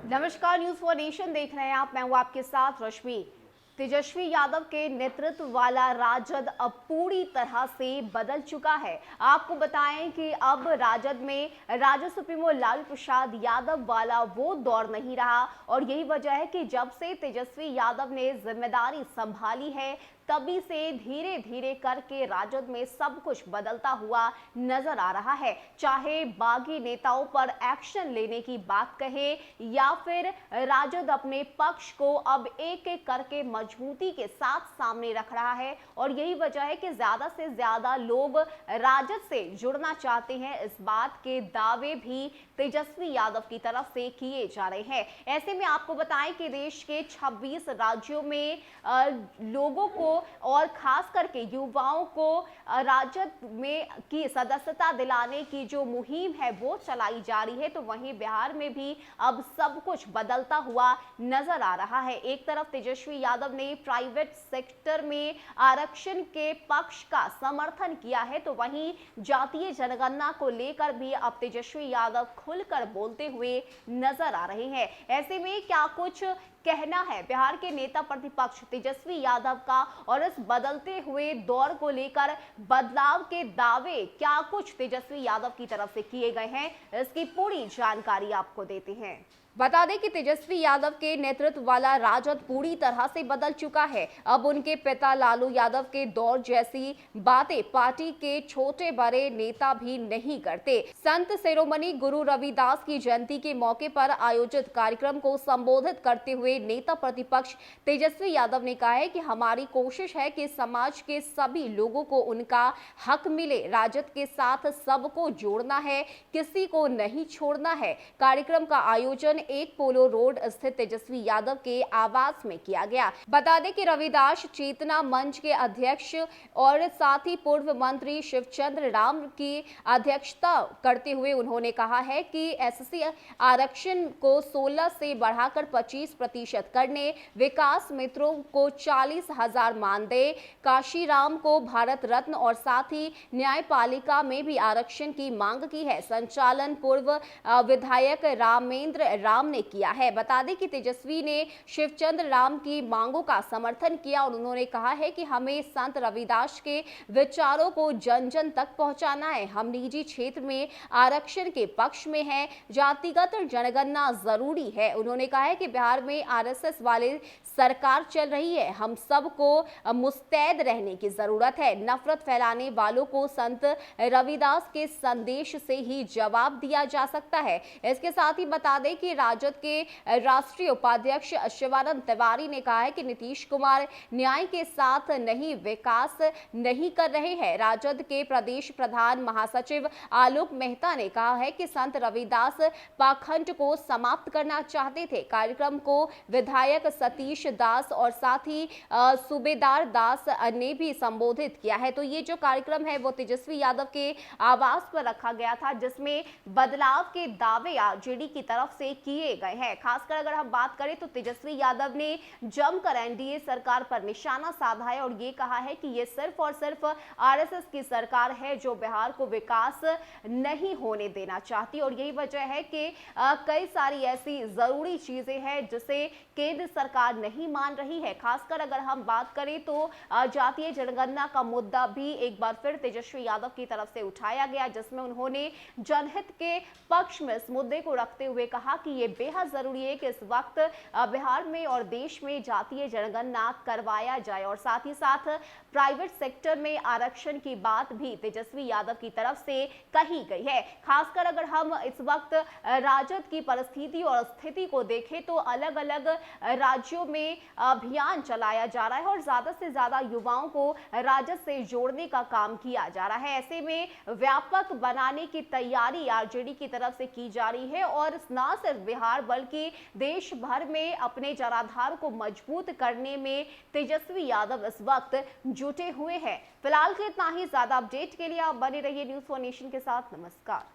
नमस्कार, news for nation देख रहे हैं आप। मैं हूं आपके साथ रश्मि। तेजस्वी यादव के नेतृत्व वाला राजद अब पूरी तरह से बदल चुका है। आपको बताएं कि अब राजद में राजद सुप्रीमो लालू प्रसाद यादव वाला वो दौर नहीं रहा और यही वजह है कि जब से तेजस्वी यादव ने जिम्मेदारी संभाली है तभी से धीरे धीरे करके राजद में सब कुछ बदलता हुआ नजर आ रहा है। चाहे बागी नेताओं पर एक्शन लेने की बात कहे या फिर राजद अपने पक्ष को अब एक एक करके मजबूती के साथ सामने रख रहा है और यही वजह है कि ज्यादा से ज्यादा लोग राजद से जुड़ना चाहते हैं। इस बात के दावे भी तेजस्वी यादव की तरफ से किए जा रहे हैं। ऐसे में आपको बताएं कि देश के 26 राज्यों में लोगों को और खास करके युवाओं को राजद में की सदस्यता दिलाने की जो मुहिम है वो चलाई जा रही है, तो वहीं बिहार में भी अब सब कुछ बदलता हुआ नजर आ रहा है। एक तरफ तेजस्वी यादव ने प्राइवेट सेक्टर में आरक्षण के पक्ष का समर्थन किया है, तो वहीं जातीय जनगणना को लेकर भी अब तेजस्वी यादव खुलकर बोलते हुए नजर आ रहे हैं। ऐसे में क्या कुछ कहना है बिहार के नेता प्रतिपक्ष तेजस्वी यादव का और इस बदलते हुए दौर को लेकर बदलाव के दावे क्या कुछ तेजस्वी यादव की तरफ से किए गए हैं, इसकी पूरी जानकारी आपको देते हैं। बता दें कि तेजस्वी यादव के नेतृत्व वाला राजद पूरी तरह से बदल चुका है। अब उनके पिता लालू यादव के दौर जैसी बातें पार्टी के छोटे बड़े नेता भी नहीं करते। संत शिरोमणि गुरु रविदास की जयंती के मौके पर आयोजित कार्यक्रम को संबोधित करते हुए नेता प्रतिपक्ष तेजस्वी यादव ने कहा है कि हमारी कोशिश है कि समाज के सभी लोगों को उनका हक मिले। राजद के साथ सबको जोड़ना है, किसी को नहीं छोड़ना है। कार्यक्रम का आयोजन एक पोलो रोड स्थित तेजस्वी यादव के आवास में किया गया। बता दें कि रविदास चेतना मंच के अध्यक्ष और साथ ही पूर्व मंत्री शिवचंद्र राम की अध्यक्षता करते हुए उन्होंने कहा है कि एससी आरक्षण को 16 से बढ़ाकर 25% करने, विकास मित्रों को 40,000 मानदेय, काशीराम को भारत रत्न और साथ ही न्यायपालिका में भी आरक्षण की मांग की है। संचालन पूर्व विधायक रामेंद्र राम ने किया है। बता दें कि तेजस्वी ने शिवचंद्र राम की मांगों का समर्थन किया और उन्होंने कहा है कि हमें संत रविदास के विचारों को जन जन तक पहुंचाना है। हम निजी क्षेत्र में आरक्षण के पक्ष में हैं, जातिगत जनगणना जरूरी है। उन्होंने कहा है कि बिहार में आरएसएस वाले सरकार चल रही है, हम सबको मुस्तैद रहने की जरूरत है। नफरत फैलाने वालों को संत रविदास के संदेश से ही जवाब दिया जा सकता है। इसके साथ ही बता दें कि राजद के राष्ट्रीय उपाध्यक्ष शिवानंद तिवारी ने कहा है कि नीतीश कुमार न्याय के साथ नहीं, विकास नहीं कर रहे हैं। राजद के प्रदेश प्रधान महासचिव आलोक मेहता ने कहा है कि संत रविदास पाखंड को समाप्त करना चाहते थे। कार्यक्रम को विधायक सतीश दास और साथ ही सूबेदार दास ने भी संबोधित किया है। तो ये जो कार्यक्रम है वो तेजस्वी यादव के आवास पर रखा गया था, जिसमें बदलाव के दावे आरजेडी की तरफ से किए गए हैं। खासकर अगर हम बात करें तो तेजस्वी यादव ने जमकर एनडीए सरकार पर निशाना साधा है और ये कहा है कि ये सिर्फ और सिर्फ आरएसएस की सरकार है जो बिहार को विकास नहीं होने देना चाहती और यही वजह है कि कई सारी ऐसी जरूरी चीजें हैं जिसे केंद्र सरकार नहीं मान रही है। खासकर अगर हम बात करें तो जातीय जनगणना का मुद्दा भी एक बार फिर तेजस्वी यादव की तरफ से उठाया गया, जिसमें उन्होंने जनहित के पक्ष में इस मुद्दे को रखते हुए कहा कि ये बेहद जरूरी है कि इस वक्त बिहार में और देश में जातीय जनगणना करवाया जाए और साथ ही साथ प्राइवेट सेक्टर में आरक्षण की बात भी तेजस्वी यादव की तरफ से कही गई है। खासकर अगर हम इस वक्त राजद की परिस्थिति और स्थिति को देखें तो अलग अलग राज्यों में अभियान चलाया जा रहा है और ज्यादा से ज्यादा युवाओं को राजद से जोड़ने का काम किया जा रहा है। ऐसे में व्यापक बनाने की तैयारी आरजेडी की तरफ से की जा रही है और न सिर्फ बिहार बल्कि देश भर में अपने जनाधार को मजबूत करने में तेजस्वी यादव इस वक्त जुटे हुए हैं। फिलहाल के इतना ही। ज्यादा अपडेट के लिए आप बने रहिए न्यूज फॉर नेशन के साथ। नमस्कार।